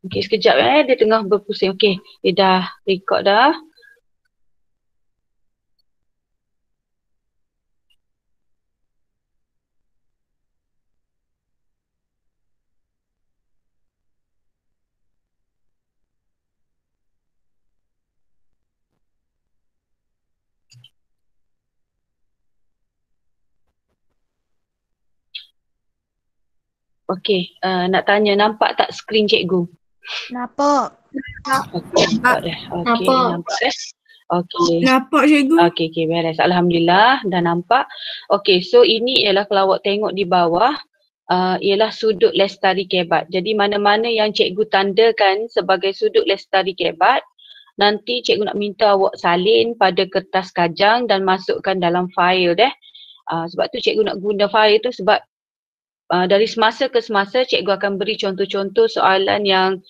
Okey, sekejap dia tengah berpusing. Okey, dia dah record dah. Okey, nak tanya, nampak tak skrin cikgu? Nampak. Nampak dah. Okey, nampak dah. Okey. Nampak cikgu. Okey, beres. Alhamdulillah dah nampak. Okey, so ini ialah kalau awak tengok di bawah, ialah sudut lestari kebat. Jadi mana-mana yang cikgu tandakan sebagai sudut lestari kebat, nanti cikgu nak minta awak salin pada kertas kajang dan masukkan dalam fail deh. Sebab tu cikgu nak guna fail tu sebab dari semasa ke semasa cikgu akan beri contoh-contoh soalan yang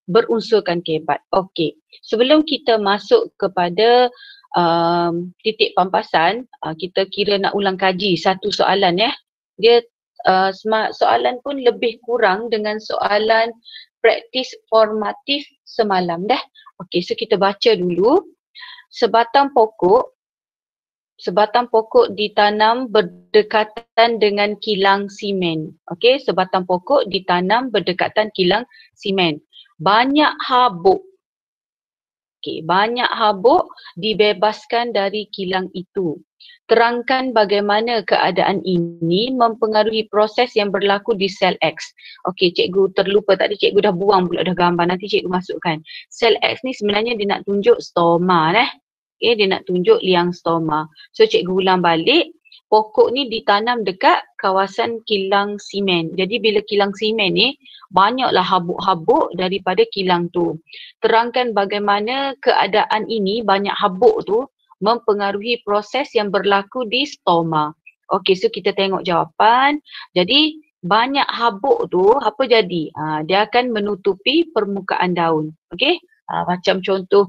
berunsurkan kebat. Okey, sebelum kita masuk kepada titik pampasan, kita kira nak ulang kaji satu soalan ya. Dia soalan pun lebih kurang dengan soalan praktis formatif semalam dah. Okey, so kita baca dulu. Sebatang pokok ditanam berdekatan dengan kilang simen. Okey, sebatang pokok ditanam berdekatan kilang simen. Banyak habuk. Okey, banyak habuk dibebaskan dari kilang itu. Terangkan bagaimana keadaan ini mempengaruhi proses yang berlaku di sel X. Okey, cikgu terlupa tadi, cikgu dah buang pula dah gambar, nanti cikgu masukkan. Sel X ni sebenarnya dia nak tunjuk stoma . Okay, dia nak tunjuk liang stoma. So cikgu ulang balik, pokok ni ditanam dekat kawasan kilang simen. Jadi bila kilang simen ni, banyaklah habuk-habuk daripada kilang tu. Terangkan bagaimana keadaan ini, banyak habuk tu, mempengaruhi proses yang berlaku di stoma. Okey, so kita tengok jawapan. Jadi banyak habuk tu apa jadi? Dia akan menutupi permukaan daun. Okey? Macam contoh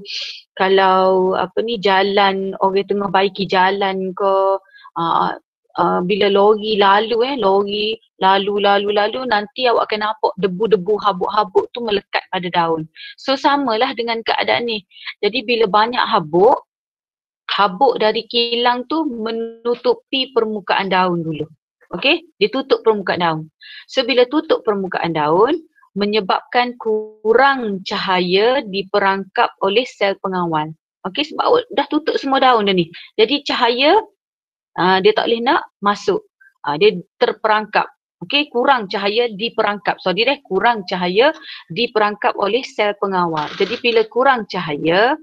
kalau jalan, orang tengah baiki jalan ke, bila lori lalu nanti awak akan nampak debu-debu habuk-habuk tu melekat pada daun. So samalah dengan keadaan ni. Jadi bila banyak habuk dari kilang tu menutupi permukaan daun dulu. Okey, dia tutup permukaan daun. So bila tutup permukaan daun, menyebabkan kurang cahaya diperangkap oleh sel pengawal. Okey, sebab dah tutup semua daun dah ni. Jadi cahaya dia tak boleh nak masuk. Dia terperangkap. Okey, kurang cahaya diperangkap. Kurang cahaya diperangkap oleh sel pengawal. Jadi bila kurang cahaya,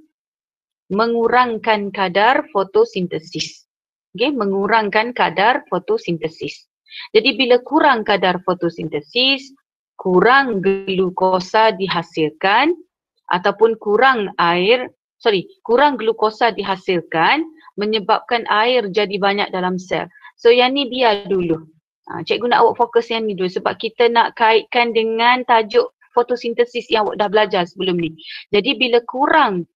mengurangkan kadar fotosintesis. Okey, mengurangkan kadar fotosintesis. Jadi bila kurang kadar fotosintesis, kurang glukosa dihasilkan ataupun kurang glukosa dihasilkan menyebabkan air jadi banyak dalam sel. So yang ni biar dulu. Cikgu nak awak fokus yang ni dulu sebab kita nak kaitkan dengan tajuk fotosintesis yang awak dah belajar sebelum ni. Jadi bila kurang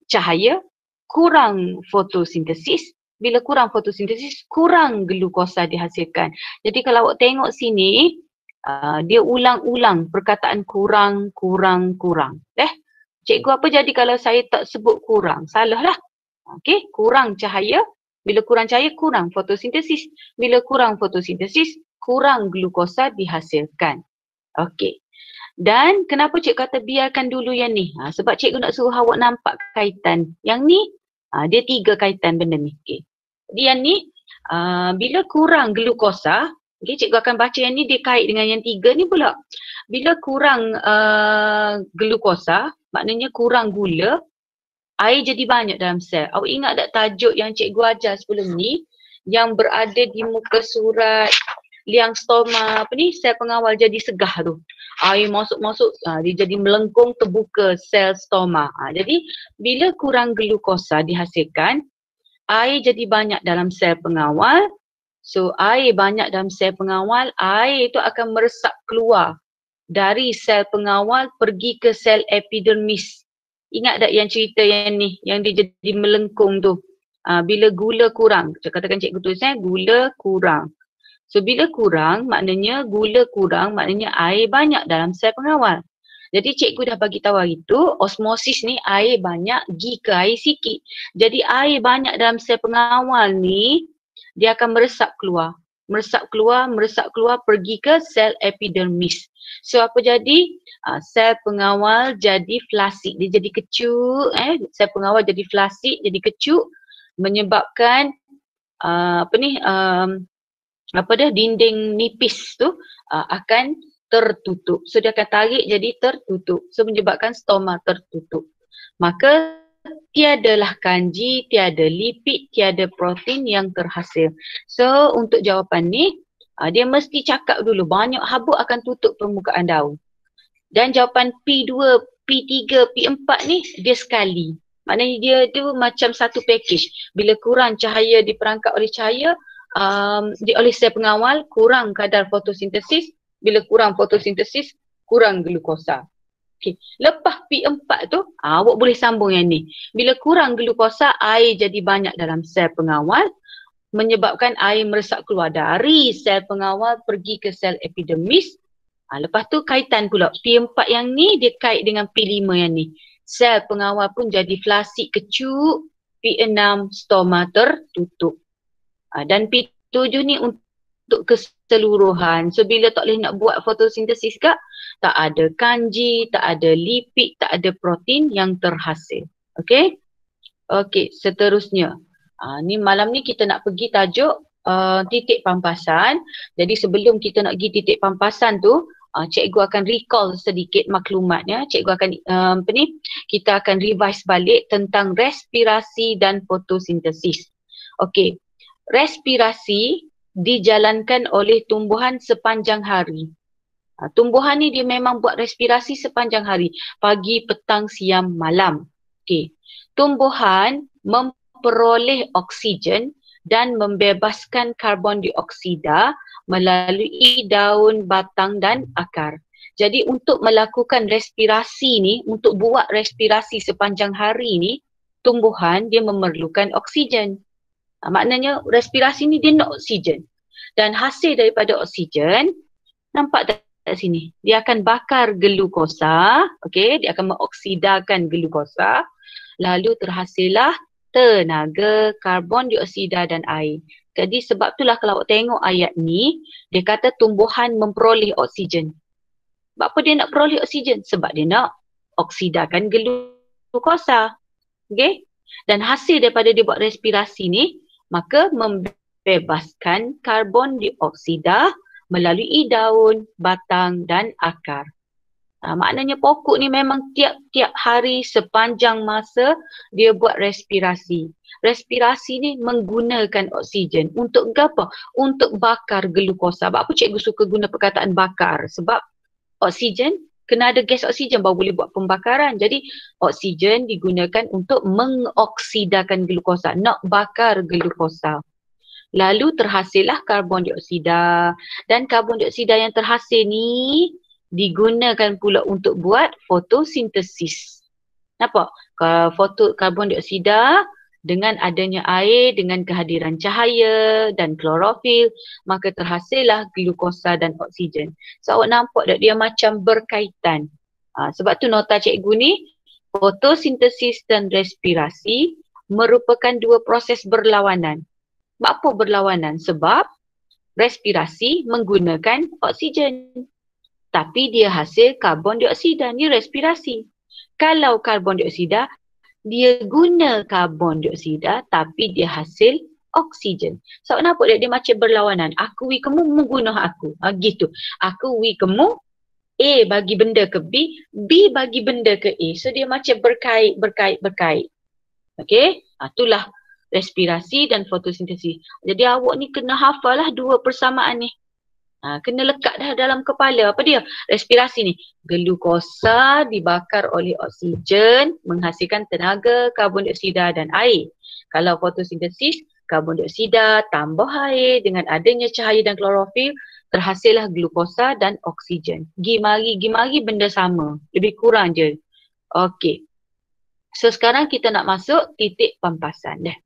cahaya, kurang fotosintesis. Bila kurang fotosintesis, kurang glukosa dihasilkan. Jadi kalau awak tengok sini, dia ulang-ulang perkataan kurang. Cikgu apa jadi kalau saya tak sebut kurang? Salah lah. Okey, kurang cahaya. Bila kurang cahaya, kurang fotosintesis. Bila kurang fotosintesis, kurang glukosa dihasilkan. Okey. Dan kenapa cikgu kata biarkan dulu yang ni? Sebab cikgu nak suruh awak nampak kaitan. Yang ni, dia 3 kaitan benda ni. Okay. Jadi yang ni, bila kurang glukosa, okay, cikgu akan baca yang ni dia kait dengan yang 3 ni pula. Bila kurang glukosa, maknanya kurang gula, air jadi banyak dalam sel. Awak ingat tak tajuk yang cikgu ajar sebelum ni, yang berada di muka surat liang stoma sel pengawal jadi segah tu. Air masuk, dia jadi melengkung terbuka sel stoma. Jadi bila kurang glukosa dihasilkan, air jadi banyak dalam sel pengawal. So air banyak dalam sel pengawal, air itu akan meresap keluar dari sel pengawal pergi ke sel epidermis. Ingat tak yang cerita yang ni, yang dia jadi melengkung tu. Bila gula kurang, katakan cikgu tulis gula kurang. So bila kurang, maknanya gula kurang, maknanya air banyak dalam sel pengawal. Jadi cikgu dah bagi tahu hari tu, osmosis ni air banyak gi ke air sikit. Jadi air banyak dalam sel pengawal ni, dia akan meresap keluar. Meresap keluar, pergi ke sel epidermis. So apa jadi? Sel pengawal jadi flasid. Dia jadi kecuk. Sel pengawal jadi flasid, jadi kecuk. Menyebabkan dinding nipis tu akan tertutup. So dia akan tarik jadi tertutup. So menyebabkan stoma tertutup. Maka tiadalah kanji, tiada lipid, tiada protein yang terhasil. So untuk jawapan ni, dia mesti cakap dulu banyak habuk akan tutup permukaan daun. Dan jawapan P2, P3, P4 ni dia sekali. Maknanya dia tu macam satu package. Bila kurang cahaya diperangkap oleh cahaya, oleh sel pengawal, kurang kadar fotosintesis. Bila kurang fotosintesis, kurang glukosa. Okay. Lepas P4 tu, awak boleh sambung yang ni. Bila kurang glukosa, air jadi banyak dalam sel pengawal, menyebabkan air meresap keluar dari sel pengawal pergi ke sel epidermis. Lepas tu kaitan pula. P4 yang ni dia kait dengan P5 yang ni. Sel pengawal pun jadi flasid kecuk. P6 stoma tertutup. Dan P7 ni untuk keseluruhan. So bila tak boleh nak buat fotosintesis kak, tak ada kanji, tak ada lipid, tak ada protein yang terhasil. Okay? Okay, seterusnya. Ni malam ni kita nak pergi tajuk titik pampasan. Jadi sebelum kita nak pergi titik pampasan tu, cikgu akan recall sedikit maklumatnya. Cikgu akan kita akan revise balik tentang respirasi dan fotosintesis. Okey. Respirasi dijalankan oleh tumbuhan sepanjang hari. Tumbuhan ni dia memang buat respirasi sepanjang hari. Pagi, petang, siang, malam. Okey. Tumbuhan memperoleh oksigen dan membebaskan karbon dioksida melalui daun, batang dan akar. Jadi untuk melakukan respirasi ni, untuk buat respirasi sepanjang hari ni, tumbuhan dia memerlukan oksigen. Maknanya respirasi ni dia nak oksigen. Dan hasil daripada oksigen, nampak tak sini? Dia akan bakar glukosa, okey, dia akan mengoksidakan glukosa, lalu terhasillah tenaga, karbon dioksida dan air. Jadi sebab itulah kalau awak tengok ayat ni, dia kata tumbuhan memperoleh oksigen. Sebab apa dia nak peroleh oksigen? Sebab dia nak oksidakan glukosa. Okay? Dan hasil daripada dia buat respirasi ni, maka membebaskan karbon dioksida melalui daun, batang dan akar. Maknanya pokok ni memang tiap-tiap hari sepanjang masa dia buat respirasi. Respirasi ni menggunakan oksigen. Untuk apa? Untuk bakar glukosa. Sebab apa cikgu suka guna perkataan bakar? Sebab oksigen, kena ada gas oksigen baru boleh buat pembakaran. Jadi oksigen digunakan untuk mengoksidakan glukosa, nak bakar glukosa. Lalu terhasillah karbon dioksida. Dan karbon dioksida yang terhasil ni digunakan pula untuk buat fotosintesis. Nampak? Karbon dioksida dengan adanya air, dengan kehadiran cahaya dan klorofil, maka terhasillah glukosa dan oksigen. So awak nampak tak dia macam berkaitan. Sebab tu nota cikgu ni, fotosintesis dan respirasi merupakan dua proses berlawanan. Apa berlawanan? Sebab respirasi menggunakan oksigen. Tapi dia hasil karbon dioksida, ni respirasi. Kalau karbon dioksida, dia guna karbon dioksida tapi dia hasil oksigen. So nampak dia macam berlawanan. Aku we kamu menggunah aku. Gitu. Aku we kamu, A bagi benda ke B, B bagi benda ke A. So dia macam berkait. Okey? Itulah respirasi dan fotosintesis. Jadi awak ni kena hafal lah dua persamaan ni. Kena lekat dah dalam kepala. Apa dia? Respirasi ni. Glukosa dibakar oleh oksigen menghasilkan tenaga, karbon dioksida dan air. Kalau fotosintesis, karbon dioksida tambah air dengan adanya cahaya dan klorofil, terhasillah glukosa dan oksigen. Gi mari benda sama. Lebih kurang je. Okey. So sekarang kita nak masuk titik pampasan dah.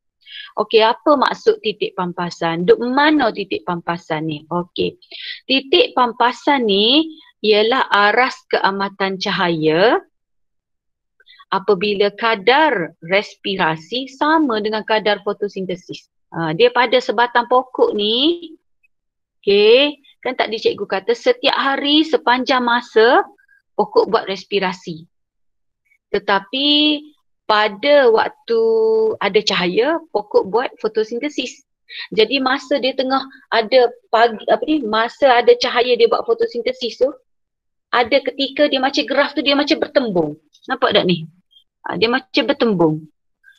Okey, apa maksud titik pampasan? Duk mana titik pampasan ni? Okey. Titik pampasan ni ialah aras keamatan cahaya apabila kadar respirasi sama dengan kadar fotosintesis. Dia pada sebatang pokok ni, okey, kan tadi cikgu kata setiap hari sepanjang masa pokok buat respirasi. Tetapi pada waktu ada cahaya, pokok buat fotosintesis. Jadi masa dia tengah ada masa ada cahaya dia buat fotosintesis tu, ada ketika dia macam graf tu dia macam bertembung. Nampak tak ni? Dia macam bertembung.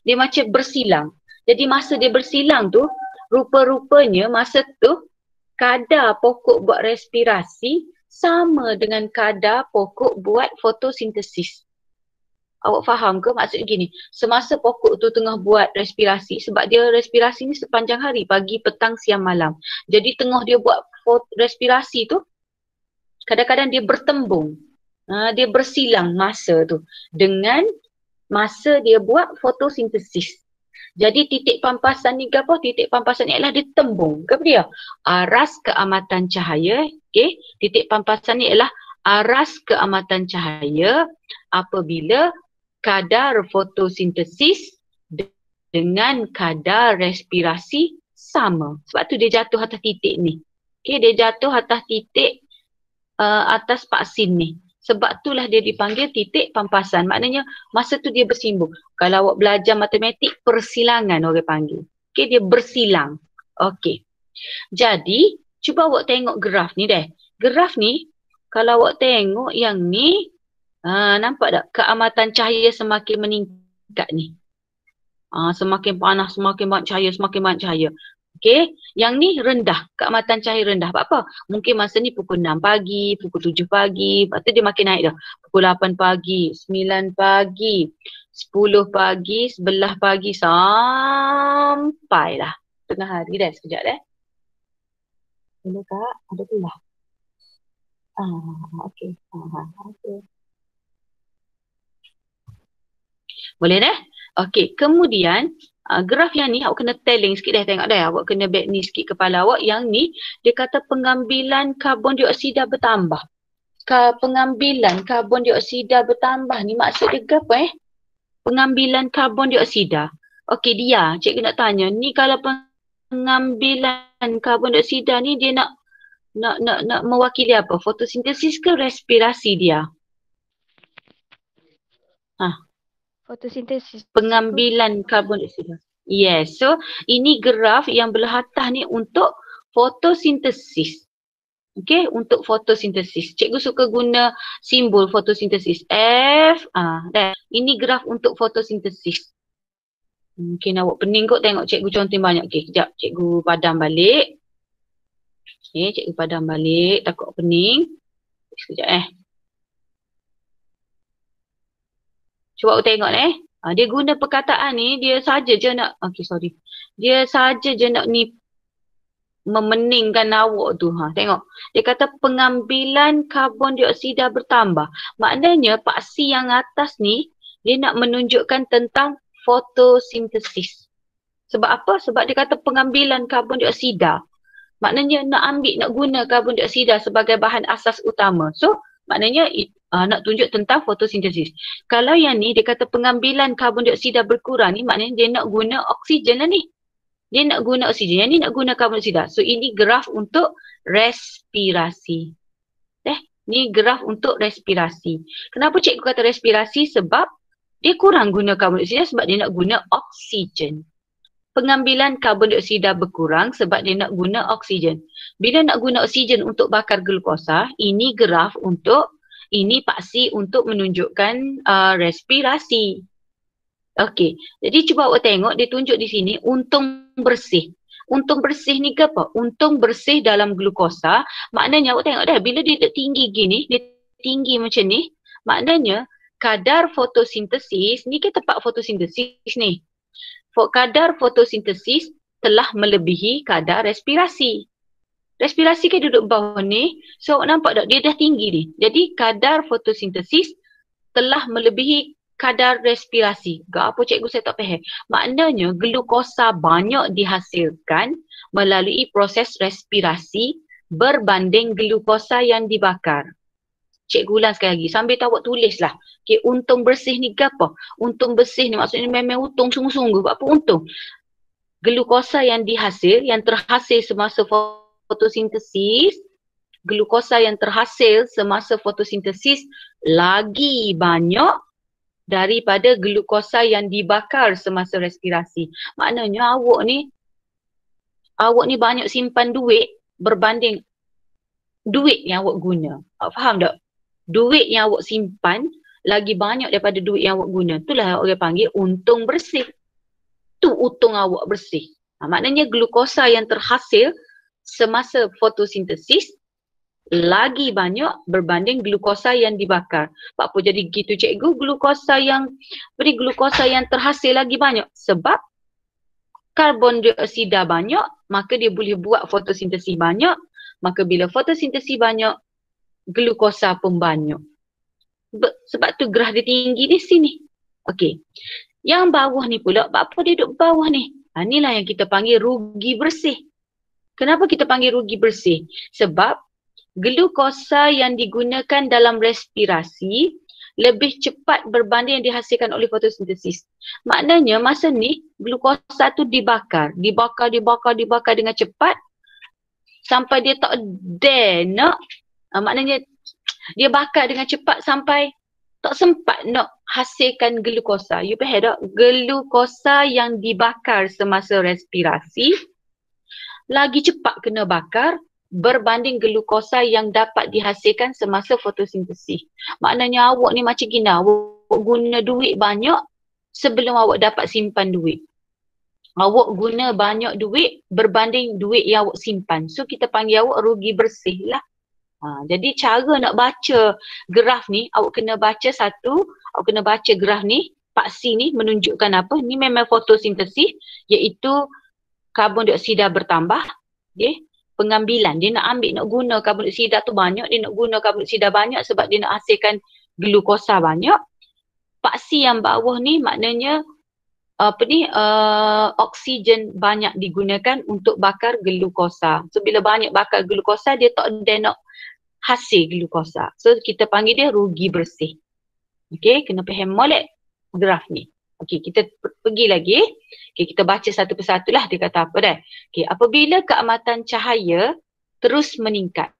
Dia macam bersilang. Jadi masa dia bersilang tu, rupa-rupanya masa tu kadar pokok buat respirasi sama dengan kadar pokok buat fotosintesis. Awak faham ke maksud gini? Semasa pokok tu tengah buat respirasi, sebab dia respirasi ni sepanjang hari, pagi, petang, siang, malam. Jadi tengah dia buat respirasi tu, kadang-kadang dia bertembung. Dia bersilang masa tu dengan masa dia buat fotosintesis. Jadi titik pampasan ni ke apa? Titik pampasan ni adalah dia tembung. Ke apa dia? Aras keamatan cahaya. Okay? Titik pampasan ni adalah aras keamatan cahaya apabila kadar fotosintesis dengan kadar respirasi sama. Sebab tu dia jatuh atas titik ni. Okay, dia jatuh atas titik atas vaksin ni. Sebab itulah dia dipanggil titik pampasan. Maknanya masa tu dia bersimbung. Kalau awak belajar matematik, persilangan orang panggil. Okay, dia bersilang. Okay. Jadi, cuba awak tengok graf ni deh. Graf ni, kalau awak tengok yang ni, nampak tak? Keamatan cahaya semakin meningkat ni. Semakin panas, semakin banyak cahaya, semakin banyak cahaya. Okey, yang ni rendah, keamatan cahaya rendah. Sebab apa? Mungkin masa ni pukul 6 pagi, pukul 7 pagi, lepas tu dia makin naik dah. Pukul 8 pagi, 9 pagi, 10 pagi, 11 pagi, sampailah tengah hari dah. Sekejap dah. Boleh tak? Ada pula. Okey. Okay. Boleh dah? Okey, kemudian graf yang ni awak kena telling sikit dah, tengok dah. Awak kena back ni sikit kepala awak. Yang ni dia kata pengambilan karbon dioksida bertambah. Pengambilan karbon dioksida bertambah ni maksud dia apa Pengambilan karbon dioksida. Okey, dia cikgu nak tanya, ni kalau pengambilan karbon dioksida ni dia nak mewakili apa? Fotosintesis ke respirasi dia? Fotosintesis. Pengambilan karbon dioksida. Yes. So, ini graf yang belah atas ni untuk fotosintesis. Okay, untuk fotosintesis. Cikgu suka guna simbol fotosintesis. F. Ini graf untuk fotosintesis. Mungkin awak pening kot tengok cikgu contoh banyak. Okay, kejap. Cikgu padam balik. Okay, cikgu padam balik. Takut pening. Sekejap Cuba awak tengok dia guna perkataan ni, dia saja je nak, dia saja je nak ni memeningkan awak tu. Tengok. Dia kata pengambilan karbon dioksida bertambah. Maknanya paksi yang atas ni, dia nak menunjukkan tentang fotosintesis. Sebab apa? Sebab dia kata pengambilan karbon dioksida. Maknanya nak guna karbon dioksida sebagai bahan asas utama. So, maknanya nak tunjuk tentang fotosintesis. Kalau yang ni dia kata pengambilan karbon dioksida berkurang ni, maknanya dia nak guna oksigen lah ni. Dia nak guna oksigen, yang ni nak guna karbon dioksida. So ini graf untuk respirasi. Ni graf untuk respirasi. Kenapa cikgu kata respirasi? Sebab dia kurang guna karbon dioksida sebab dia nak guna oksigen. Pengambilan karbon dioksida berkurang sebab dia nak guna oksigen. Bila nak guna oksigen untuk bakar glukosa, ini graf untuk, ini paksi untuk menunjukkan respirasi. Okey, jadi cuba awak tengok, dia tunjuk di sini untung bersih. Untung bersih ni ke apa? Untung bersih dalam glukosa, maknanya awak tengok dah, bila dia tinggi gini, dia tinggi macam ni, maknanya kadar fotosintesis, ni ke tempat fotosintesis ni. Kadar fotosintesis telah melebihi kadar respirasi. Respirasi kan duduk bawah ni. So awak nampak tak? Dia dah tinggi ni. Jadi kadar fotosintesis telah melebihi kadar respirasi. Apa cikgu saya tak faham. Maknanya glukosa banyak dihasilkan melalui proses respirasi berbanding glukosa yang dibakar. Cikgu ulang sekali lagi. Sambil tu awak tulis lah. Okay, untung bersih ni apa? Untung bersih ni maksudnya memang untung sungguh-sungguh. Apa untung? Glukosa yang terhasil semasa fotosintesis, glukosa yang terhasil semasa fotosintesis lagi banyak daripada glukosa yang dibakar semasa respirasi. Maknanya awak ni banyak simpan duit berbanding duit yang awak guna. Awak faham tak? Duit yang awak simpan lagi banyak daripada duit yang awak guna. Itulah orang panggil untung bersih. Tu untung awak bersih. Maknanya glukosa yang terhasil semasa fotosintesis lagi banyak berbanding glukosa yang dibakar. Apa jadi gitu cikgu? Glukosa yang terhasil lagi banyak sebab karbon dioksida banyak, maka dia boleh buat fotosintesis banyak. Maka bila fotosintesis banyak, glukosa pun banyak. Sebab tu graf dia tinggi di sini. Okey. Yang bawah ni pula, apa dia duduk bawah ni? Inilah yang kita panggil rugi bersih. Kenapa kita panggil rugi bersih? Sebab glukosa yang digunakan dalam respirasi lebih cepat berbanding yang dihasilkan oleh fotosintesis. Maknanya masa ni glukosa tu dibakar dengan cepat sampai dia tak dare nak, maknanya dia bakar dengan cepat sampai tak sempat nak hasilkan glukosa. You faham tak? Glukosa yang dibakar semasa respirasi lagi cepat kena bakar berbanding glukosa yang dapat dihasilkan semasa fotosintesis. Maknanya awak ni macam gini, awak guna duit banyak sebelum awak dapat simpan duit. Awak guna banyak duit berbanding duit yang awak simpan. So kita panggil awak rugi bersih lah. Jadi cara nak baca graf ni, awak kena baca graf ni, paksi ni menunjukkan apa? Ni memang fotosintesis, iaitu karbon dioksida bertambah. Okay? Pengambilan, dia nak ambil, nak guna karbon dioksida tu banyak, dia nak guna karbon dioksida banyak sebab dia nak hasilkan glukosa banyak. Paksi yang bawah ni maknanya oksigen banyak digunakan untuk bakar glukosa. So bila banyak bakar glukosa, dia tak ada nak hasil glukosa. So kita panggil dia rugi bersih. Okey, kena faham molek graf ni. Okey, kita pergi lagi. Okey, kita baca satu persatu lah dia kata apa dah. Okey, apabila keamatan cahaya terus meningkat.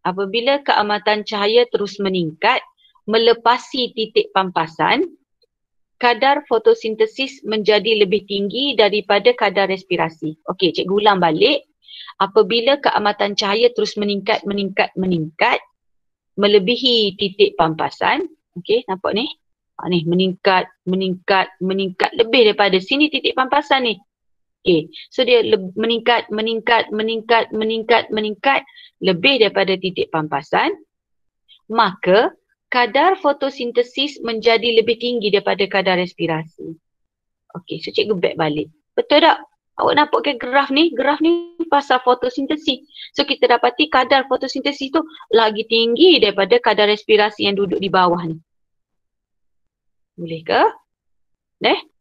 Apabila keamatan cahaya terus meningkat melepasi titik pampasan, kadar fotosintesis menjadi lebih tinggi daripada kadar respirasi. Okey, cikgu ulang balik. Apabila keamatan cahaya terus meningkat melebihi titik pampasan. Okey, nampak ni? Ni meningkat lebih daripada sini titik pampasan ni. Okey, so dia meningkat lebih daripada titik pampasan. Maka kadar fotosintesis menjadi lebih tinggi daripada kadar respirasi. Okey, so cikgu back balik. Betul tak? Awak nampak ke graf ni? Graf ni pasal fotosintesis. So kita dapati kadar fotosintesis tu lagi tinggi daripada kadar respirasi yang duduk di bawah ni. Boleh ke?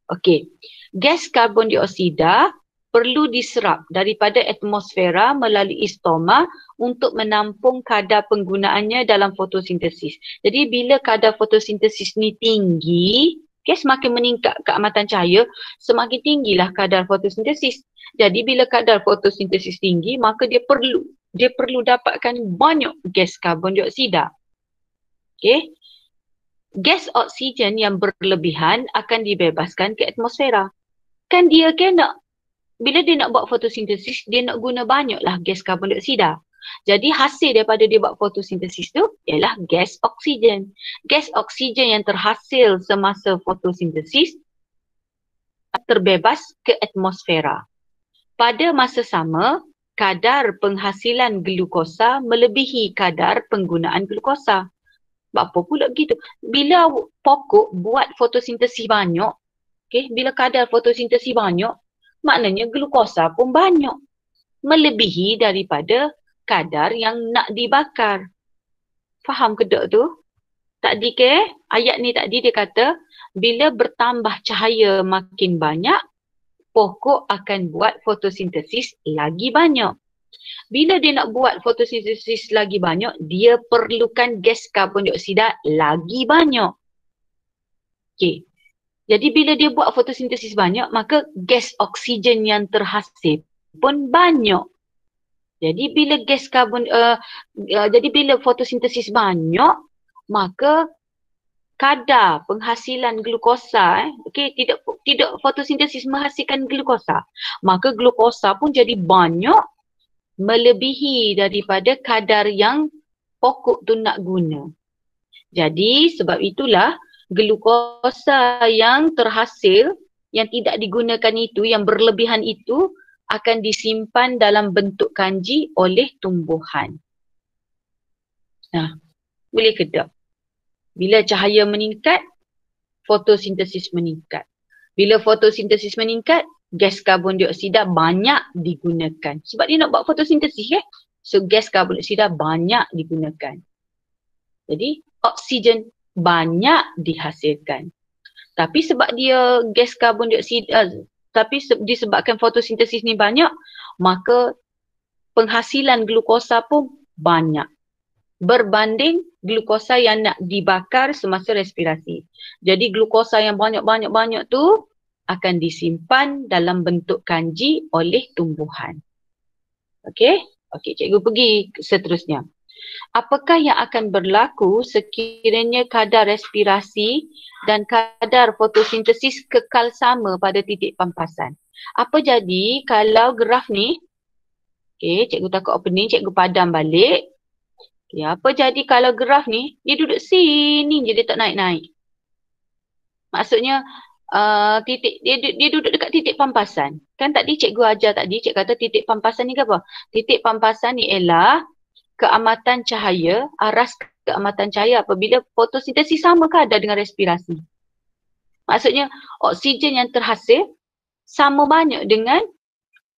Okey. Gas karbon dioksida perlu diserap daripada atmosfera melalui stoma untuk menampung kadar penggunaannya dalam fotosintesis. Jadi bila kadar fotosintesis ni tinggi, semakin meningkat keamatan cahaya, semakin tinggilah kadar fotosintesis. Jadi bila kadar fotosintesis tinggi, maka dia perlu dapatkan banyak gas karbon dioksida. Okey. Gas oksigen yang berlebihan akan dibebaskan ke atmosfera. Kan dia bila dia nak buat fotosintesis, dia nak guna banyaklah gas karbon dioksida. Jadi hasil daripada dia buat fotosintesis tu ialah gas oksigen. Gas oksigen yang terhasil semasa fotosintesis terbebas ke atmosfera. Pada masa sama, kadar penghasilan glukosa melebihi kadar penggunaan glukosa. Apa pula begitu? Bila pokok buat fotosintesis banyak, bila kadar fotosintesis banyak, maknanya glukosa pun banyak. Melebihi daripada kadar yang nak dibakar. Faham ke tak tu? Tadi ayat ni tadi dia kata, bila bertambah cahaya makin banyak, pokok akan buat fotosintesis lagi banyak. Bila dia nak buat fotosintesis lagi banyak, dia perlukan gas karbon dioksida lagi banyak. Okey. Jadi bila dia buat fotosintesis banyak, maka gas oksigen yang terhasil pun banyak. Jadi bila jadi bila fotosintesis banyak, maka kadar penghasilan glukosa, tidak fotosintesis menghasilkan glukosa, maka glukosa pun jadi banyak melebihi daripada kadar yang pokok tu nak guna. Jadi sebab itulah glukosa yang terhasil yang tidak digunakan itu, yang berlebihan itu akan disimpan dalam bentuk kanji oleh tumbuhan. Nah, boleh ke tak? Bila cahaya meningkat, fotosintesis meningkat. Bila fotosintesis meningkat, gas karbon dioksida banyak digunakan. Sebab dia nak buat fotosintesis So gas karbon dioksida banyak digunakan. Jadi oksigen banyak dihasilkan. Tapi sebab dia gas karbon dioksida, disebabkan fotosintesis ni banyak, maka penghasilan glukosa pun banyak berbanding glukosa yang nak dibakar semasa respirasi. Jadi glukosa yang banyak-banyak tu akan disimpan dalam bentuk kanji oleh tumbuhan. Okey? Okey, cikgu pergi seterusnya. Apakah yang akan berlaku sekiranya kadar respirasi dan kadar fotosintesis kekal sama pada titik pampasan? Apa jadi kalau graf ni, cikgu takut opening, cikgu padam balik. Apa jadi kalau graf ni, dia duduk sini je, dia tak naik-naik. Maksudnya, dia duduk dekat titik pampasan. Kan tadi cikgu ajar tadi, cikgu kata titik pampasan ni ke apa? Titik pampasan ni ialah keamatan cahaya, aras keamatan cahaya apabila fotosintesis sama kadar dengan respirasi. Maksudnya oksigen yang terhasil sama banyak dengan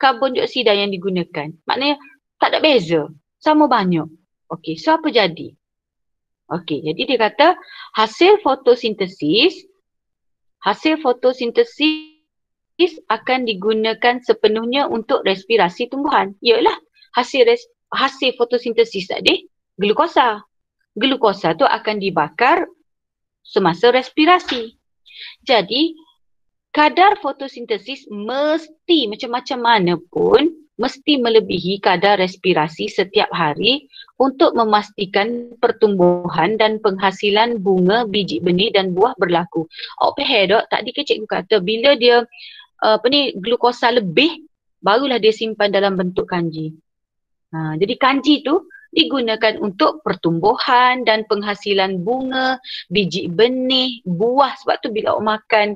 karbon dioksida yang digunakan. Maknanya tak ada beza, sama banyak. Okey, so apa jadi? Okey, jadi dia kata hasil fotosintesis akan digunakan sepenuhnya untuk respirasi tumbuhan. Yalah, hasil fotosintesis tadi glukosa. Glukosa tu akan dibakar semasa respirasi. Jadi kadar fotosintesis mesti macam-macam mana pun mesti melebihi kadar respirasi setiap hari untuk memastikan pertumbuhan dan penghasilan bunga, biji benih dan buah berlaku. Awak faham tak? Tadi ke cikgu kata bila dia glukosa lebih, barulah dia simpan dalam bentuk kanji. Jadi kanji tu digunakan untuk pertumbuhan dan penghasilan bunga, biji benih, buah. Sebab tu bila awak makan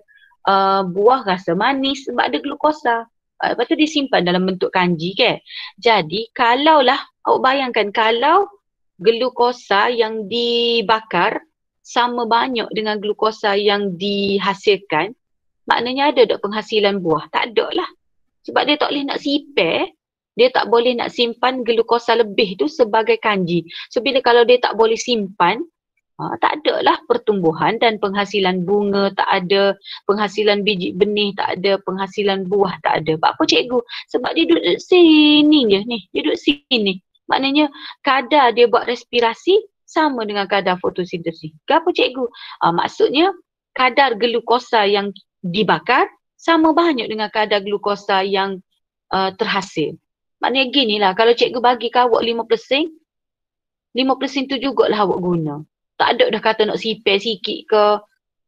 buah rasa manis sebab ada glukosa. Lepas tu disimpan dalam bentuk kanji ke. Jadi kalaulah awak bayangkan kalau glukosa yang dibakar sama banyak dengan glukosa yang dihasilkan, maknanya ada tak penghasilan buah? Tak ada lah. Sebab dia tak boleh nak sipar. Dia tak boleh nak simpan glukosa lebih tu sebagai kanji. So bila kalau dia tak boleh simpan, tak ada lah pertumbuhan dan penghasilan bunga, tak ada penghasilan biji benih, tak ada penghasilan buah, tak ada. Apa cikgu? Sebab dia duduk sini je ni. Dia duduk sini. Maknanya kadar dia buat respirasi sama dengan kadar fotosintesis. Apa cikgu? Maksudnya kadar glukosa yang dibakar sama banyak dengan kadar glukosa yang terhasil. Maknanya gini lah, kalau cikgu bagi ke awak 5%, 5% tu jugalah awak guna. Tak ada dah kata nak sipar sikit ke.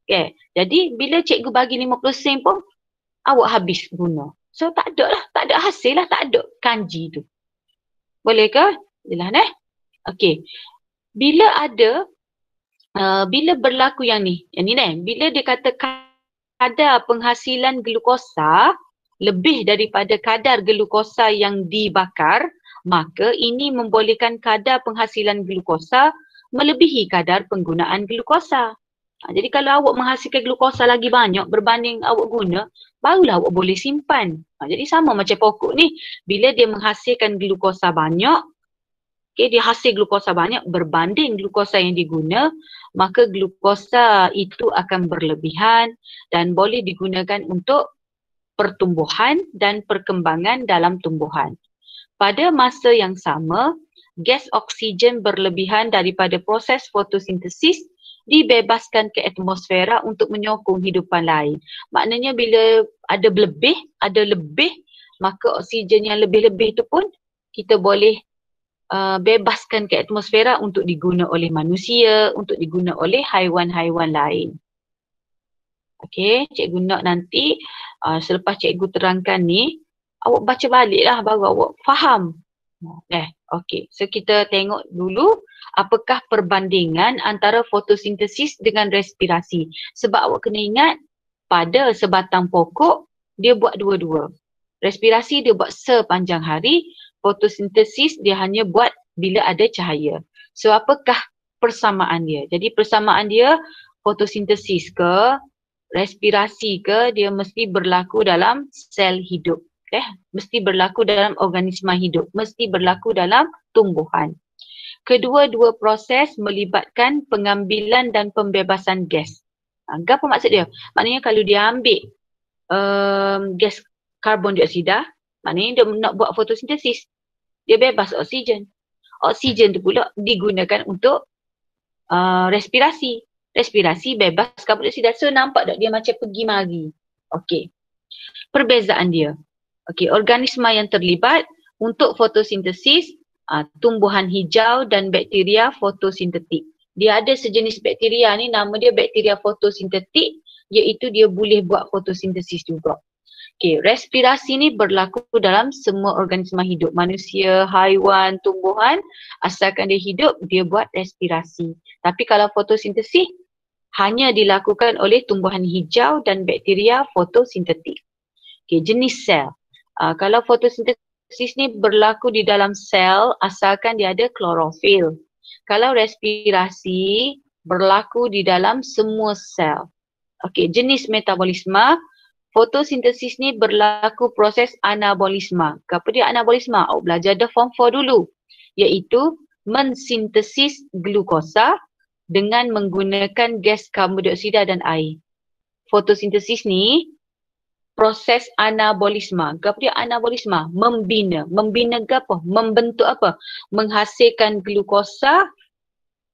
Okay. Jadi bila cikgu bagi 5% pun, awak habis guna. So tak ada lah, tak ada hasil lah, tak ada kanji tu. Boleh ke? Jelas Okey. Bila berlaku yang ni bila dia kata kadar penghasilan glukosa lebih daripada kadar glukosa yang dibakar, maka ini membolehkan kadar penghasilan glukosa melebihi kadar penggunaan glukosa. Jadi kalau awak menghasilkan glukosa lagi banyak berbanding awak guna, barulah awak boleh simpan. Jadi sama macam pokok ni, bila dia menghasilkan glukosa banyak, dia hasil glukosa banyak berbanding glukosa yang diguna, maka glukosa itu akan berlebihan dan boleh digunakan untuk pertumbuhan dan perkembangan dalam tumbuhan. Pada masa yang sama, gas oksigen berlebihan daripada proses fotosintesis dibebaskan ke atmosfera untuk menyokong hidupan lain. Maknanya bila ada lebih, maka oksigen yang lebih-lebih tu pun kita boleh bebaskan ke atmosfera untuk diguna oleh manusia, untuk diguna oleh haiwan-haiwan lain. Okey, cikgu nak nanti selepas cikgu terangkan ni, awak baca baliklah baru awak faham. Okey. So kita tengok dulu apakah perbandingan antara fotosintesis dengan respirasi. Sebab awak kena ingat pada sebatang pokok dia buat dua-dua. Respirasi dia buat sepanjang hari, fotosintesis dia hanya buat bila ada cahaya. So apakah persamaan dia? Jadi persamaan dia fotosintesis ke respirasi ke dia mesti berlaku dalam sel hidup. Mesti berlaku dalam organisma hidup, mesti berlaku dalam tumbuhan. Kedua-dua proses melibatkan pengambilan dan pembebasan gas. Apa maksud dia? Maknanya kalau dia ambil gas karbon dioksida, maknanya dia nak buat fotosintesis. Dia bebas oksigen. Oksigen tu pula digunakan untuk respirasi. Respirasi bebas karbon dioksida. So nampak tak dia macam pergi mari. Okey. Perbezaan dia. Okey, organisma yang terlibat untuk fotosintesis, tumbuhan hijau dan bakteria fotosintetik. Dia ada sejenis bakteria ni nama dia bakteria fotosintetik, iaitu dia boleh buat fotosintesis juga. Okey, respirasi ni berlaku dalam semua organisma hidup, manusia, haiwan, tumbuhan, asalkan dia hidup dia buat respirasi. Tapi kalau fotosintesis hanya dilakukan oleh tumbuhan hijau dan bakteria fotosintetik. Okey, jenis sel. Kalau fotosintesis ni berlaku di dalam sel asalkan dia ada klorofil. Kalau respirasi berlaku di dalam semua sel. Okey, jenis metabolisme. Fotosintesis ni berlaku proses anabolisma. Apa dia anabolisma? Awak belajar dah form 4 dulu. Iaitu mensintesis glukosa dengan menggunakan gas karbon dioksida dan air. Fotosintesis ni proses anabolisma. Apa dia anabolisma? Membina. Membina ke apa? Membentuk apa? Menghasilkan glukosa.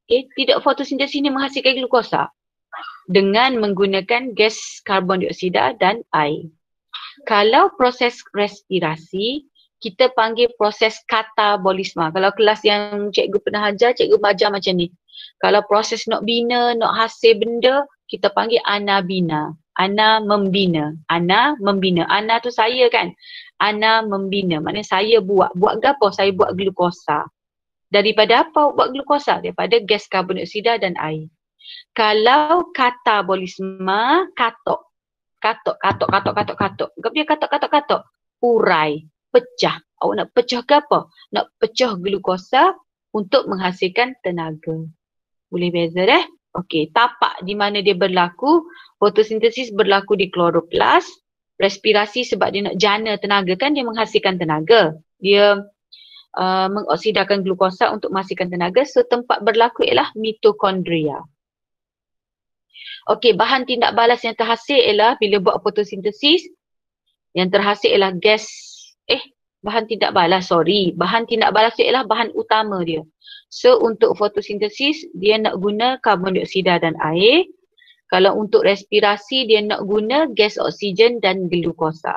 Tidak, fotosintesis ni menghasilkan glukosa dengan menggunakan gas karbon dioksida dan air. Kalau proses respirasi, kita panggil proses katabolisma. Kalau kelas yang cikgu pernah ajar, cikgu ajar macam ni. Kalau proses nak bina, nak hasil benda, kita panggil anabina. Ana membina. Ana membina. Ana tu saya kan. Ana membina. Maknanya saya buat. Buat apa? Saya buat glukosa. Daripada apa buat glukosa? Daripada gas karbon dioksida dan air. Kalau katabolisme, katok. Katok. Apa dia katok? Urai. Pecah. Awak nak pecah ke apa? Nak pecah glukosa untuk menghasilkan tenaga. Boleh beza dah? Okey, tapak di mana dia berlaku, fotosintesis berlaku di kloroplas, respirasi sebab dia nak jana tenaga kan, dia menghasilkan tenaga. Dia mengoksidakan glukosa untuk menghasilkan tenaga. So tempat berlaku ialah mitokondria. Okey, bahan tindak balas yang terhasil ialah bila buat fotosintesis, yang terhasil ialah gas, bahan tindak balas ialah bahan utama dia. So untuk fotosintesis dia nak guna karbon dioksida dan air. Kalau untuk respirasi dia nak guna gas oksigen dan glukosa.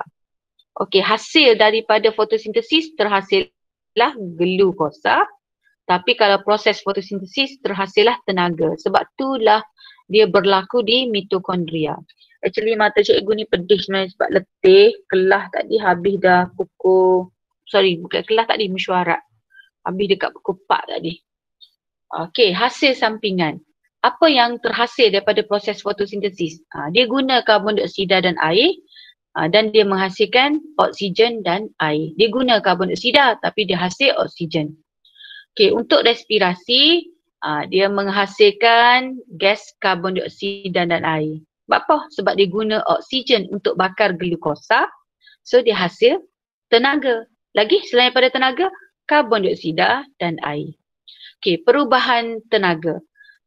Okey, hasil daripada fotosintesis terhasillah glukosa. Tapi kalau proses fotosintesis terhasillah tenaga. Sebab itulah dia berlaku di mitokondria. Actually mata cikgu ni pedih sebenarnya sebab letih. Kelas tadi habis dah pukul, bukan kelas tadi, mesyuarat. Habis dekat pukul 4 tadi. Okey, hasil sampingan. Apa yang terhasil daripada proses fotosintesis? Dia guna karbon dioksida dan air dan dia menghasilkan oksigen dan air. Dia guna karbon dioksida tapi dia hasil oksigen. Okey, untuk respirasi dia menghasilkan gas karbon dioksida dan air. Sebab apa? Sebab dia guna oksigen untuk bakar glukosa. So dia hasil tenaga. Lagi selain daripada tenaga, karbon dioksida dan air. Okey, perubahan tenaga.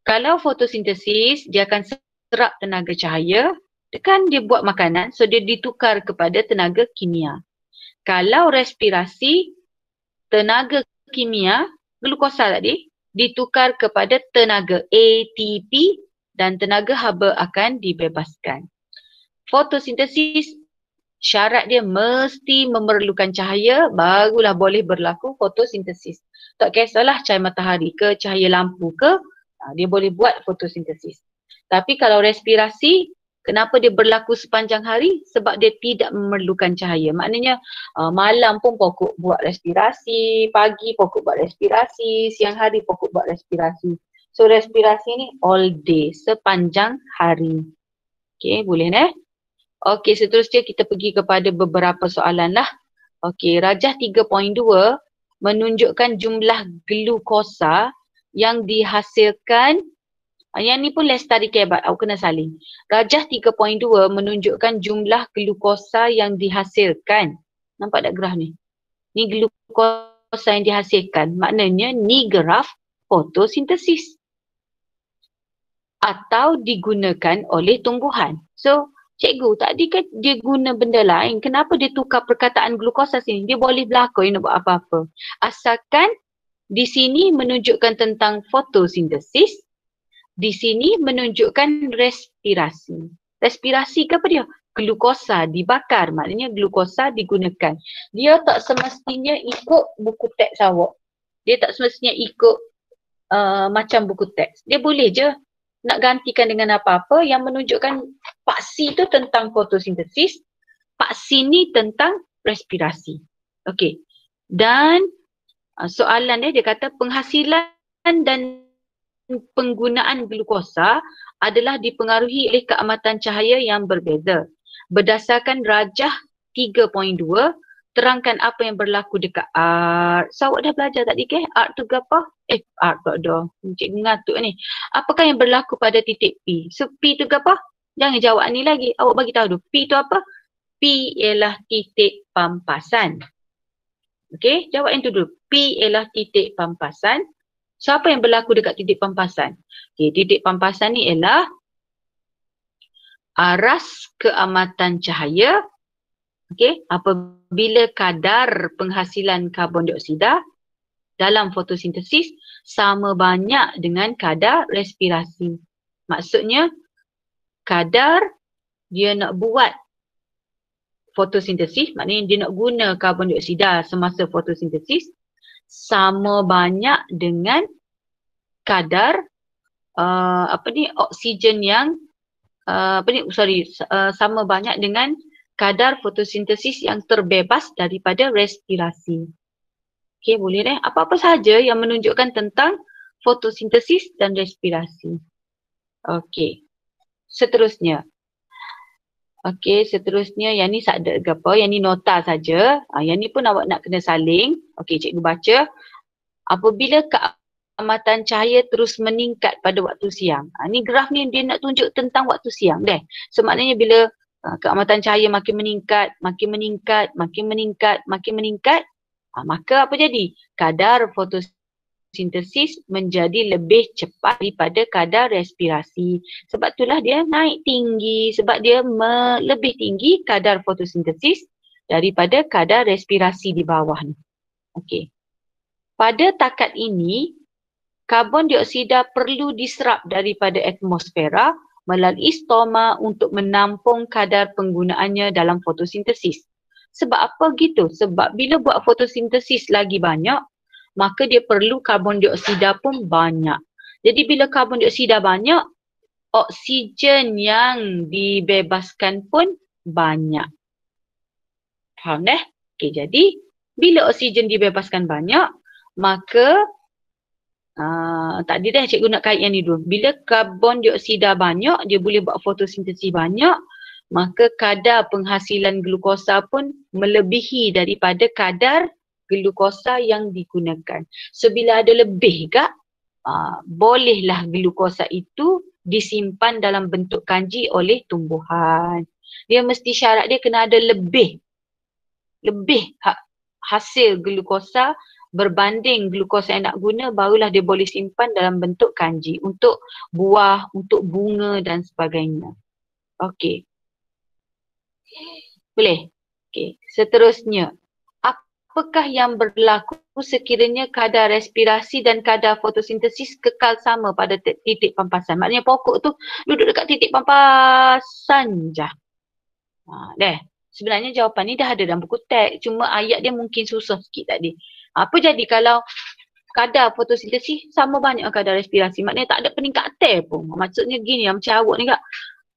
Kalau fotosintesis, dia akan serap tenaga cahaya, kan dia buat makanan, so dia ditukar kepada tenaga kimia. Kalau respirasi, tenaga kimia, glukosa tadi, ditukar kepada tenaga ATP dan tenaga haba akan dibebaskan. Fotosintesis, syarat dia mesti memerlukan cahaya barulah boleh berlaku fotosintesis. Tak kisahlah cahaya matahari ke, cahaya lampu ke, dia boleh buat fotosintesis. Tapi kalau respirasi, kenapa dia berlaku sepanjang hari? Sebab dia tidak memerlukan cahaya. Maknanya malam pun pokok buat respirasi, pagi pokok buat respirasi, siang hari pokok buat respirasi. So respirasi ni all day, sepanjang hari. Okay, boleh Okey, seterusnya kita pergi kepada beberapa soalan lah. Okey, rajah 3.2 menunjukkan jumlah glukosa yang dihasilkan. Yang ni pun Lestari Kebat, awak kena salin. Rajah 3.2 menunjukkan jumlah glukosa yang dihasilkan. Nampak tak graf ni? Ni glukosa yang dihasilkan. Maknanya ni graf fotosintesis. Atau digunakan oleh tumbuhan. So, cikgu, tadi kan dia guna benda lain. Kenapa dia tukar perkataan glukosa sini? Dia boleh berlakon nak buat apa-apa. Asalkan di sini menunjukkan tentang fotosintesis. Di sini menunjukkan respirasi. Respirasi ke apa dia? Glukosa dibakar. Maknanya glukosa digunakan. Dia tak semestinya ikut buku teks awak. Dia tak semestinya ikut macam buku teks. Dia boleh je nak gantikan dengan apa-apa yang menunjukkan Pak C tu tentang fotosintesis, Pak C ni tentang respirasi. Okey. Dan soalan dia kata penghasilan dan penggunaan glukosa adalah dipengaruhi oleh keamatan cahaya yang berbeza. Berdasarkan rajah 3.2, terangkan apa yang berlaku dekat art. So, awak dah belajar tadi ke? Art tu apa? Art tak ada. Cikgu ngatuk ni. Apakah yang berlaku pada titik P? So, P tu apa? Jangan jawab ni lagi. Awak bagi tahu dulu. P tu apa? P ialah titik pampasan. Okey, jawab yang tu dulu. P ialah titik pampasan. So, apa yang berlaku dekat titik pampasan? Okey, titik pampasan ni ialah aras keamatan cahaya. Okey, apabila kadar penghasilan karbon dioksida dalam fotosintesis sama banyak dengan kadar respirasi. Maksudnya, kadar dia nak buat fotosintesis, maknanya dia nak guna karbon dioksida semasa fotosintesis sama banyak dengan kadar oksigen yang sama banyak dengan kadar fotosintesis yang terbebas daripada respirasi. Okey, boleh deh. Apa-apa sahaja yang menunjukkan tentang fotosintesis dan respirasi. Okey. Seterusnya. Okey, seterusnya yang ni sakda ke apa? Yang ni nota saja. Yang ni pun awak nak kena saling. Okey, cikgu baca. Apabila keamatan cahaya terus meningkat pada waktu siang. Ni graf ni dia nak tunjuk tentang waktu siang deh. So maknanya bila keamatan cahaya makin meningkat, maka apa jadi? Kadar fotosintesis menjadi lebih cepat daripada kadar respirasi. Sebab itulah dia naik tinggi, sebab dia lebih tinggi kadar fotosintesis daripada kadar respirasi di bawah ni. Okey. Pada takat ini, karbon dioksida perlu diserap daripada atmosfera melalui stoma untuk menampung kadar penggunaannya dalam fotosintesis. Sebab apa gitu? Sebab bila buat fotosintesis lagi banyak, maka dia perlu karbon dioksida pun banyak. Jadi bila karbon dioksida banyak, oksigen yang dibebaskan pun banyak. Faham dah? Okey, jadi bila oksigen dibebaskan banyak, maka tadi dah cikgu nak kait yang ni dulu. Bila karbon dioksida banyak, dia boleh buat fotosintesis banyak, maka kadar penghasilan glukosa pun melebihi daripada kadar glukosa yang digunakan. So bila ada lebih kak, bolehlah glukosa itu disimpan dalam bentuk kanji oleh tumbuhan. Dia mesti syarat dia kena ada lebih hasil glukosa berbanding glukosa yang nak guna, barulah dia boleh simpan dalam bentuk kanji untuk buah, untuk bunga dan sebagainya. Okey. Boleh? Okey. Seterusnya, apakah yang berlaku sekiranya kadar respirasi dan kadar fotosintesis kekal sama pada titik pampasan. Maknanya pokok tu duduk dekat titik pampasan je. Deh. Sebenarnya jawapan ni dah ada dalam buku teks. Cuma ayat dia mungkin susah sikit tadi. Apa jadi kalau kadar fotosintesis sama banyak kadar respirasi? Maknanya tak ada peningkatan pun. Maksudnya gini, macam awak ni kak.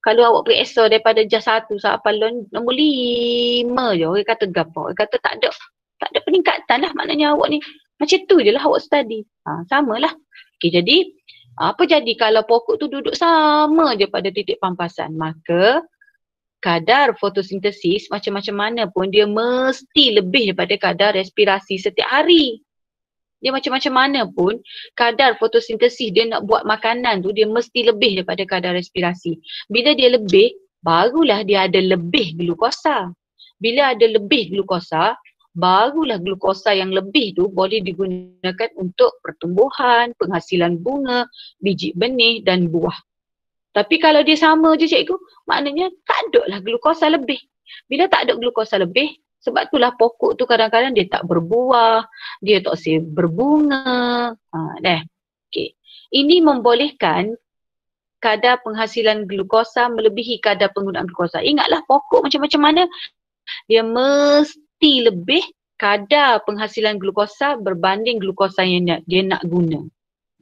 Kalau awak periksa daripada jas 1 sampai nombor 5 je, orang kata gapo. Orang kata tak ada peningkatan lah. Maknanya awak ni macam tu je lah awak study. Sama lah. Okay, jadi apa jadi kalau pokok tu duduk sama je pada titik pampasan? Maka kadar fotosintesis macam-macam mana pun dia mesti lebih daripada kadar respirasi setiap hari. Dia macam-macam mana pun kadar fotosintesis dia nak buat makanan tu dia mesti lebih daripada kadar respirasi. Bila dia lebih, barulah dia ada lebih glukosa. Bila ada lebih glukosa, barulah glukosa yang lebih tu boleh digunakan untuk pertumbuhan, penghasilan bunga, biji benih dan buah. Tapi kalau dia sama je cikgu, maknanya tak ada lah glukosa lebih. Bila tak ada glukosa lebih, sebab itulah pokok tu kadang-kadang dia tak berbuah, dia tak berbunga. Okay. Ini membolehkan kadar penghasilan glukosa melebihi kadar penggunaan glukosa. Ingatlah pokok macam-macam mana, dia mesti lebih kadar penghasilan glukosa berbanding glukosa yang dia nak guna.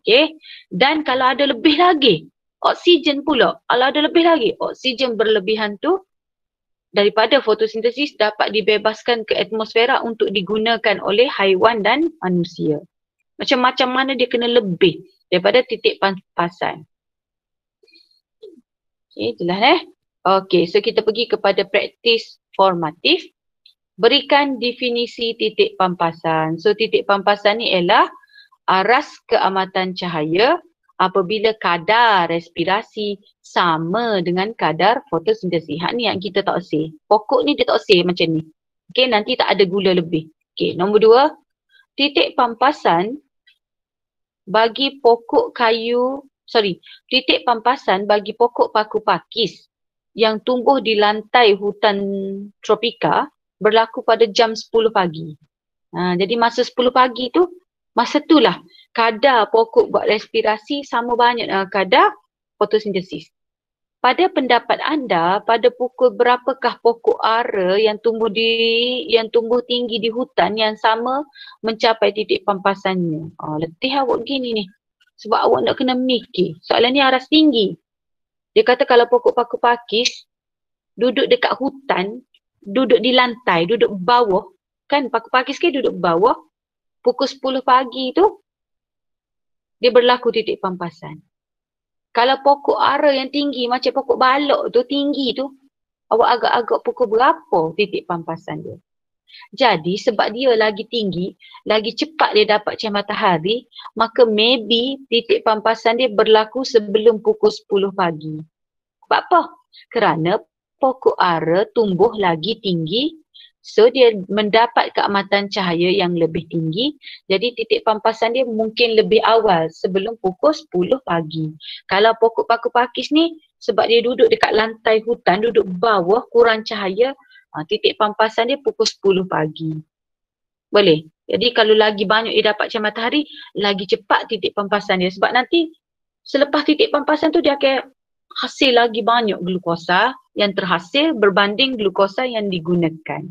Okay. Dan kalau ada lebih lagi, oksigen pula. Kalau ada lebih lagi, oksigen berlebihan tu daripada fotosintesis dapat dibebaskan ke atmosfera untuk digunakan oleh haiwan dan manusia. Macam-macam mana dia kena lebih daripada titik pampasan. Okay, jelas Okay, so kita pergi kepada praktis formatif. Berikan definisi titik pampasan. So titik pampasan ni ialah aras keamatan cahaya apabila kadar respirasi sama dengan kadar fotosintesis. Hak ni yang kita tak say. Pokok ni dia tak say macam ni. Okay, nanti tak ada gula lebih. Okay, nombor 2. Titik pampasan bagi pokok titik pampasan bagi pokok paku pakis yang tumbuh di lantai hutan tropika berlaku pada jam 10 pagi. Jadi masa 10 pagi tu, masa itulah kadar pokok buat respirasi sama banyak dengan kadar fotosintesis. Pada pendapat anda, pada pukul berapakah pokok ara yang tumbuh tinggi di hutan yang sama mencapai titik pampasannya? Letih awak gini ni. Sebab awak nak kena mikir. Soalan ni aras tinggi. Dia kata kalau pokok paku pakis duduk dekat hutan, duduk di lantai, duduk bawah, kan paku pakis ke duduk bawah, pukul 10 pagi tu dia berlaku titik pampasan. Kalau pokok ara yang tinggi macam pokok balok tu tinggi tu, awak agak-agak pukul berapa titik pampasan dia? Jadi sebab dia lagi tinggi, lagi cepat dia dapat cahaya matahari, maka maybe titik pampasan dia berlaku sebelum pukul 10 pagi. Sebab apa? Kerana pokok ara tumbuh lagi tinggi, so dia mendapat keamatan cahaya yang lebih tinggi. Jadi titik pampasan dia mungkin lebih awal sebelum pukul 10 pagi. Kalau pokok paku pakis ni sebab dia duduk dekat lantai hutan, duduk bawah, kurang cahaya, titik pampasan dia pukul 10 pagi. Boleh? Jadi kalau lagi banyak dia dapat cahaya matahari, lagi cepat titik pampasan dia. Sebab nanti selepas titik pampasan tu dia akan hasil lagi banyak glukosa yang terhasil berbanding glukosa yang digunakan.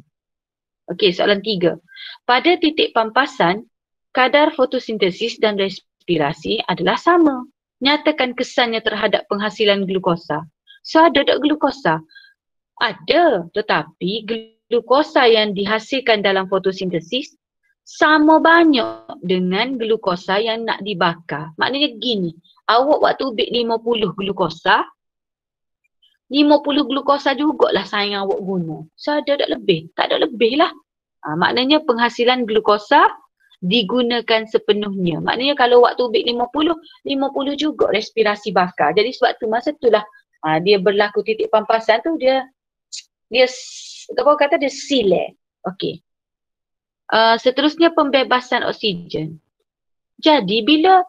Okey, soalan 3. Pada titik pampasan, kadar fotosintesis dan respirasi adalah sama. Nyatakan kesannya terhadap penghasilan glukosa. So ada tak glukosa? Ada, tetapi glukosa yang dihasilkan dalam fotosintesis sama banyak dengan glukosa yang nak dibakar. Maknanya gini, awak waktu ubik 50 glukosa, 50 glukosa jugalah sayang awak guna. So ada tak lebih? Tak ada lebih lah. Maknanya penghasilan glukosa digunakan sepenuhnya. Maknanya kalau waktu ubik 50 juga respirasi bakar. Jadi sebab tu masa itulah dia berlaku titik pampasan tu dia apa kata dia sile. Okey. Seterusnya pembebasan oksigen. Jadi bila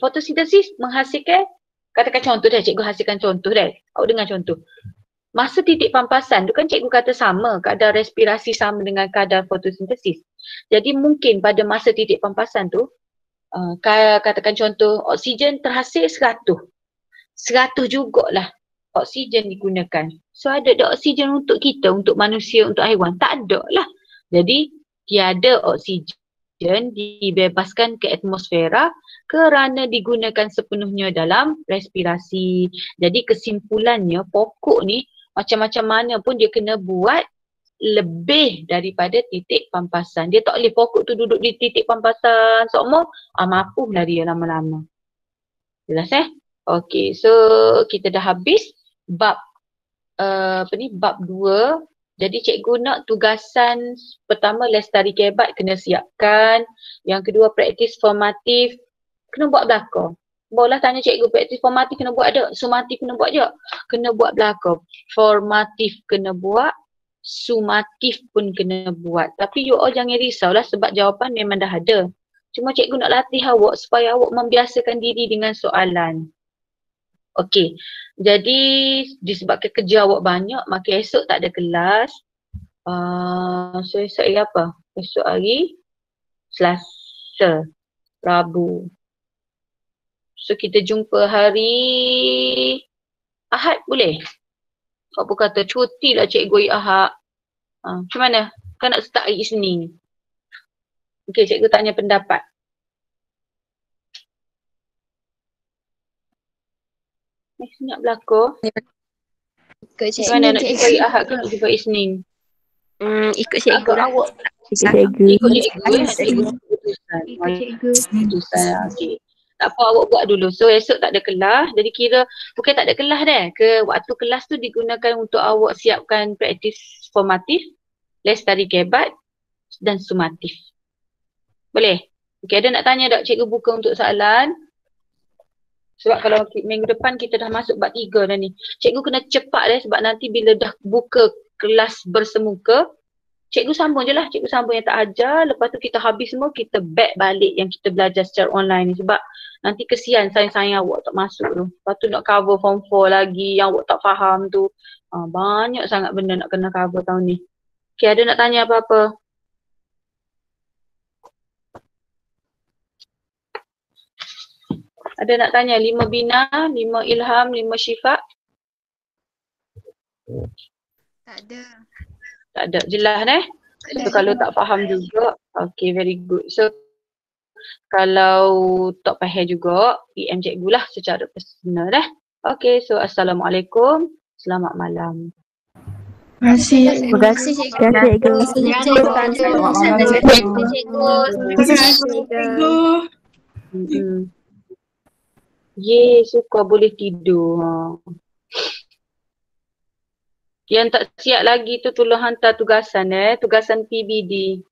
fotosintesis menghasilkan, katakan contoh dah, cikgu hasilkan contoh dah. Awak dengar contoh. Masa titik pampasan tu kan cikgu kata sama, kadar respirasi sama dengan kadar fotosintesis. Jadi mungkin pada masa titik pampasan tu, katakan contoh oksigen terhasil 100. 100 jugalah oksigen digunakan. So ada tak oksigen untuk kita, untuk manusia, untuk haiwan? Tak ada lah. Jadi tiada oksigen dibebaskan ke atmosfera kerana digunakan sepenuhnya dalam respirasi. Jadi kesimpulannya pokok ni macam-macam mana pun dia kena buat lebih daripada titik pampasan. Dia tak boleh pokok tu duduk di titik pampasan seumur, mapuhlah dia lama-lama. Jelas Okey, so kita dah habis bab bab 2. Jadi cikgu nak tugasan pertama lestari kebat kena siapkan. Yang kedua praktis formatif kena buat belakang. Boleh tanya cikgu praktis formatif kena buat tak? Sumatif kena buat tak? Kena buat belakang. Formatif kena buat, sumatif pun kena buat. Tapi you all jangan risaulah sebab jawapan memang dah ada. Cuma cikgu nak latih awak supaya awak membiasakan diri dengan soalan. Okey, jadi disebabkan kerja awak banyak, maka esok tak ada kelas. So esok hari apa? Esok hari Selasa, Rabu. So kita jumpa hari Ahad boleh? Apa kata cuti lah cikgu hari Ahad. Macam mana? Kan nak start hari Isnin. Okey, cikgu tanya pendapat. Senyap belakang. Ikut cikgu. Macam mana nak jumpa hari Ahad ke nak jumpa Isnin? Ikut cikgu lah. Ikut cikgu. Ikut cikgu. Okey. Tak apa, awak buat dulu. So esok tak ada kelas. Jadi kira bukan tak ada kelas dah. Waktu kelas tu digunakan untuk awak siapkan praktis formatif, lestari kebat dan sumatif. Boleh? Okey, ada nak tanya tak? Cikgu buka untuk soalan. Sebab kalau minggu depan kita dah masuk bab 3 dah ni. Cikgu kena cepat sebab nanti bila dah buka kelas bersemuka, cikgu sambung je lah. Cikgu sambung yang tak ajar. Lepas tu kita habis semua, kita back balik yang kita belajar secara online ni. Sebab nanti kesian sains-sains awak tak masuk tu. Lepas tu nak cover form 4 lagi yang awak tak faham tu. Banyak sangat benda nak kena cover tahun ni. Okay, ada nak tanya apa-apa? Ada nak tanya 5 Bina, 5 Ilham, 5 Syifa? Tak ada. Tak ada. Jelas So kalau tak faham juga, okay, very good. So kalau tak faham juga, PM cikgu lah secara personal Okay, so Assalamualaikum. Selamat malam. Terima kasih. Terima kasih cikgu. Terima kasih cikgu. Suka boleh tidur. Yang tak siap lagi tu tolong hantar tugasan tugasan PBD.